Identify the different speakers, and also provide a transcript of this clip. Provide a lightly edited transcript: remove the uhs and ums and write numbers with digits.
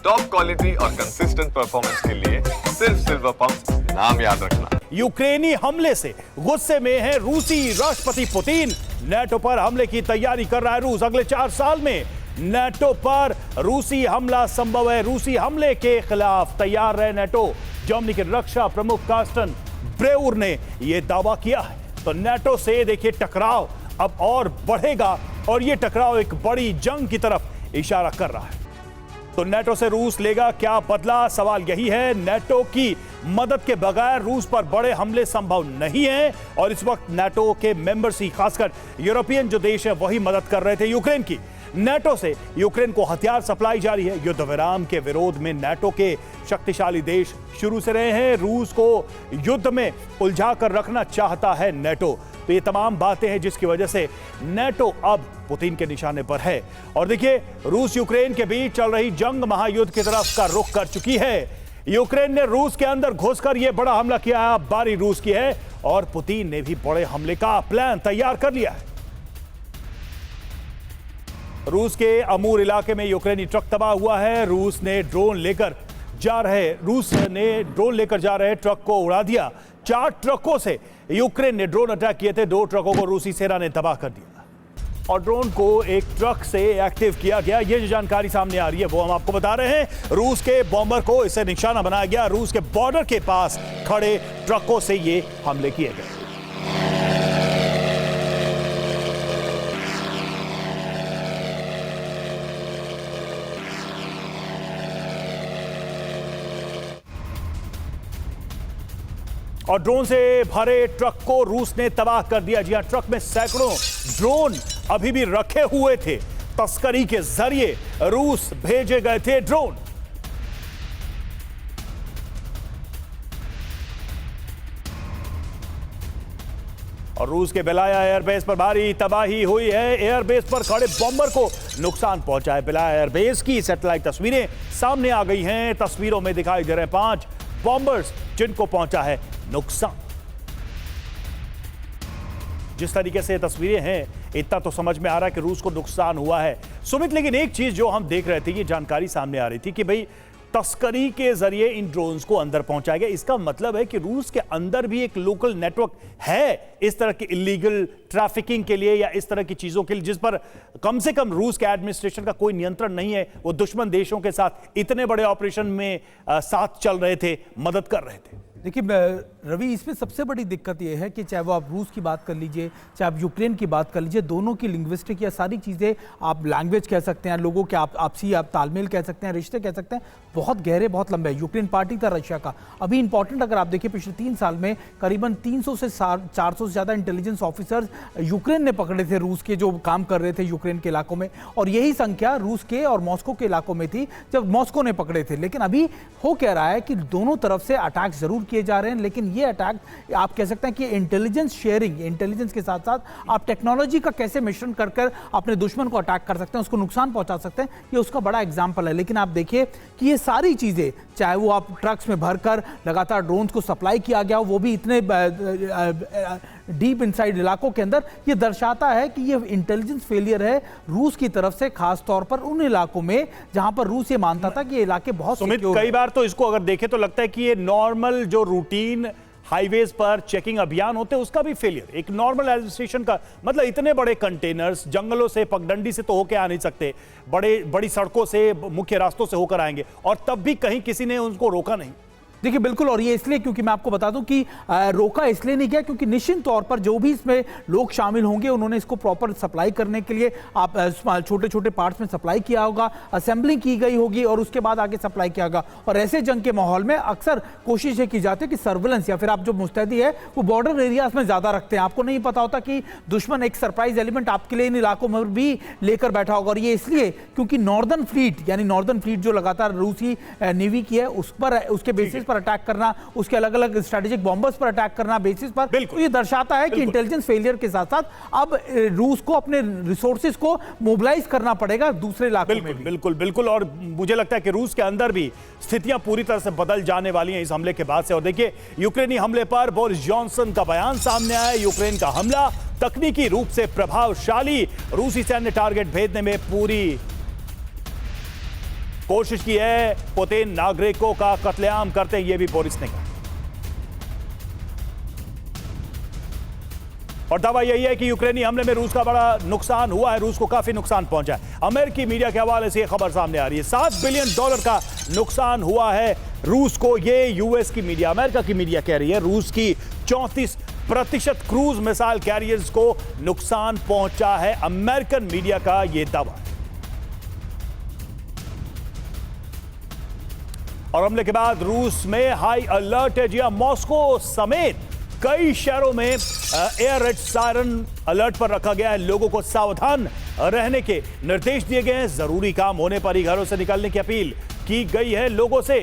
Speaker 1: Top quality और consistent performance के लिए सिर्फ सिल्वर पंप नाम याद रखना।
Speaker 2: यूक्रेनी हमले से गुस्से में है रूसी राष्ट्रपति पुतिन। नेटो पर हमले की तैयारी कर रहा है रूस। अगले 4 साल में नेटो पर रूसी हमला संभव है। रूसी हमले के खिलाफ तैयार रहे नेटो। जर्मनी के रक्षा प्रमुख कार्स्टन ब्रेउर ने यह दावा किया है। तो नेटो से देखिए टकराव अब और बढ़ेगा और यह टकराव एक बड़ी जंग की तरफ इशारा कर रहा है। तो नेटो से रूस लेगा क्या बदला? सवाल यही है। नेटो की मदद के बगैर रूस पर बड़े हमले संभव नहीं है और इस वक्त नेटो के मेंबर्स ही, खासकर यूरोपियन जो देश है, वही मदद कर रहे थे यूक्रेन की। नेटो से यूक्रेन को हथियार सप्लाई जारी है। युद्ध विराम के विरोध में नेटो के शक्तिशाली देश शुरू से रहे हैं। रूस को युद्ध में उलझा कर रखना चाहता है नेटो। तो ये तमाम बातें हैं जिसकी वजह से नेटो अब पुतिन के निशाने पर है। और देखिए, रूस यूक्रेन के बीच चल रही जंग महायुद्ध की तरफ का रुख कर चुकी है। यूक्रेन ने रूस के अंदर घुसकर यह बड़ा हमला किया है। अब बारी रूस की है और पुतिन ने भी बड़े हमले का प्लान तैयार कर लिया है। रूस के अमूर इलाके में यूक्रेनी ट्रक तबाह हुआ है। रूस ने ड्रोन लेकर जा रहे ट्रक को उड़ा दिया। 4 ट्रकों से यूक्रेन ने ड्रोन अटैक किए थे। 2 ट्रकों को रूसी सेना ने तबाह कर दिया और ड्रोन को एक ट्रक से एक्टिव किया गया। ये जो जानकारी सामने आ रही है वो हम आपको बता रहे हैं। रूस के बॉम्बर को इसे निशाना बनाया गया। रूस के बॉर्डर के पास खड़े ट्रकों से ये हमले किए गए। और ड्रोन से भरे ट्रक को रूस ने तबाह कर दिया। जी हां, ट्रक में सैकड़ों ड्रोन अभी भी रखे हुए थे। तस्करी के जरिए रूस भेजे गए थे ड्रोन। और रूस के बेलाया एयरबेस पर भारी तबाही हुई है। एयरबेस पर खड़े बॉम्बर को नुकसान पहुंचा है। बेलाया एयरबेस की सैटेलाइट तस्वीरें सामने आ गई हैं। तस्वीरों में दिखाई दे रहे हैं 5 बॉम्बर्स जिनको पहुंचा है नुकसान। जिस तरीके से तस्वीरें हैं, इतना तो समझ में आ रहा है कि रूस को नुकसान हुआ है। सुमित, लेकिन एक चीज जो हम देख रहे थे, ये जानकारी सामने आ रही थी कि भाई तस्करी के जरिए इन ड्रोन्स को अंदर पहुंचाया गया। इसका मतलब है कि रूस के अंदर भी एक लोकल नेटवर्क है इस तरह की इलीगल ट्रैफिकिंग के लिए या इस तरह की चीजों के लिए, जिस पर कम से कम रूस के एडमिनिस्ट्रेशन का कोई नियंत्रण नहीं है। वो दुश्मन देशों के साथ इतने बड़े ऑपरेशन में साथ चल रहे थे, मदद कर रहे थे।
Speaker 3: देखिए रवि, इसमें सबसे बड़ी दिक्कत यह है कि चाहे वो आप रूस की बात कर लीजिए, चाहे आप यूक्रेन की बात कर लीजिए, दोनों की लिंग्विस्टिक या सारी चीज़ें, आप लैंग्वेज कह सकते हैं, लोगों के आपसी आप तालमेल कह सकते हैं, रिश्ते कह सकते हैं, बहुत गहरे, बहुत लंबे। यूक्रेन पार्टी था रशिया का। अभी इंपॉर्टेंट अगर आप देखिए, पिछले 3 साल में करीबन 300 से 400 से ज़्यादा इंटेलिजेंस ऑफिसर्स यूक्रेन ने पकड़े थे, रूस के जो काम कर रहे थे यूक्रेन के इलाकों में। और यही संख्या रूस के और मॉस्को के इलाकों में थी जब मॉस्को ने पकड़े थे। लेकिन अभी हो कह रहा है कि दोनों तरफ से अटैक जरूर किए जा रहे हैं, लेकिन ये अटैक आप कह सकते हैं कि इंटेलिजेंस शेयरिंग, इंटेलिजेंस के साथ साथ आप टेक्नोलॉजी का कैसे मिश्रण कर कर अपने दुश्मन को अटैक कर सकते हैं, उसको नुकसान पहुंचा सकते हैं, ये उसका बड़ा एग्जांपल है। लेकिन आप देखिए कि ये सारी चीजें, चाहे वो आप ट्रक्स में भरकर लगातार ड्रोन्स को सप्लाई किया गया, वो भी इतने डीप इनसाइड इलाकों के अंदर, ये दर्शाता है कि ये इंटेलिजेंस फेलियर है रूस की तरफ से, खास तौर पर उन इलाकों में जहां पर रूस ये मानता था कि ये इलाके बहुत सिक्योर हैं।
Speaker 2: कई बार तो इसको अगर देखें तो लगता है कि ये नॉर्मल जो रूटीन हाईवेज पर चेकिंग अभियान होते हैं उसका भी फेलियर, एक नॉर्मल एडमिनिस्ट्रेशन का। मतलब इतने बड़े कंटेनर्स जंगलों से, पगडंडी से तो होके आ नहीं सकते, बड़ी सड़कों से, मुख्य रास्तों से होकर आएंगे, और तब भी कहीं किसी ने उनको रोका नहीं।
Speaker 3: देखिए बिल्कुल, और ये इसलिए, क्योंकि मैं आपको बता दूं कि रोका इसलिए नहीं गया क्योंकि निश्चित तौर पर जो भी इसमें लोग शामिल होंगे उन्होंने इसको प्रॉपर सप्लाई करने के लिए आप छोटे छोटे पार्ट्स में सप्लाई किया होगा, असेंबलिंग की गई होगी और उसके बाद आगे सप्लाई किया होगा। और ऐसे जंग के माहौल में अक्सर कोशिश ये की जाती है कि सर्विलेंस या फिर आप जो मुस्तैदी है वो बॉर्डर एरियाज में ज्यादा रखते हैं। आपको नहीं पता होता कि दुश्मन एक सरप्राइज एलिमेंट आपके लिए इन इलाकों में भी लेकर बैठा होगा। और ये इसलिए क्योंकि नॉर्दर्न फ्लीट जो लगातार रूसी नेवी की है उस पर, उसके बेसिस पर अटैक करना, उसके अलग अलग स्ट्रेटेजिक बॉम्बर्स पर अटैक करना बेसिस पर, तो ये दर्शाता है कि इंटेलिजेंस फेलियर के साथ साथ अब रूस को अपने रिसोर्सेज को मोबिलाइज करना पड़ेगा दूसरे इलाकों में भी।
Speaker 2: बिल्कुल। और मुझे लगता है कि रूस के अंदर भी स्थितियां पूरी तरह से बदल जाने वाली हैं इस हमले के बाद से। और देखिए, यूक्रेनी हमले पर बोरिस जॉनसन का बयान सामने आया। यूक्रेन का हमला तकनीकी रूप से प्रभावशाली, रूसी सैन्य टारगेट भेदने में पूरी कोशिश की है पुतिन नागरिकों का कत्लेआम करते हैं, यह भी बोरिस ने कहा। और दावा यही है कि यूक्रेनी हमले में रूस का बड़ा नुकसान हुआ है, रूस को काफी नुकसान पहुंचा है। अमेरिकी मीडिया के हवाले से यह खबर सामने आ रही है, $7 बिलियन का नुकसान हुआ है रूस को। ये यूएस की मीडिया, अमेरिका की मीडिया कह रही है। रूस की 34% क्रूज मिसाइल कैरियर्स को नुकसान पहुंचा है, अमेरिकन मीडिया का यह दावा है। और हमले के बाद रूस में हाई अलर्ट है। जी हां, मॉस्को समेत कई शहरों में एयर रेड सायरन अलर्ट पर रखा गया है। लोगों को सावधान रहने के निर्देश दिए गए हैं। जरूरी काम होने पर ही घरों से निकलने की अपील की गई है लोगों से।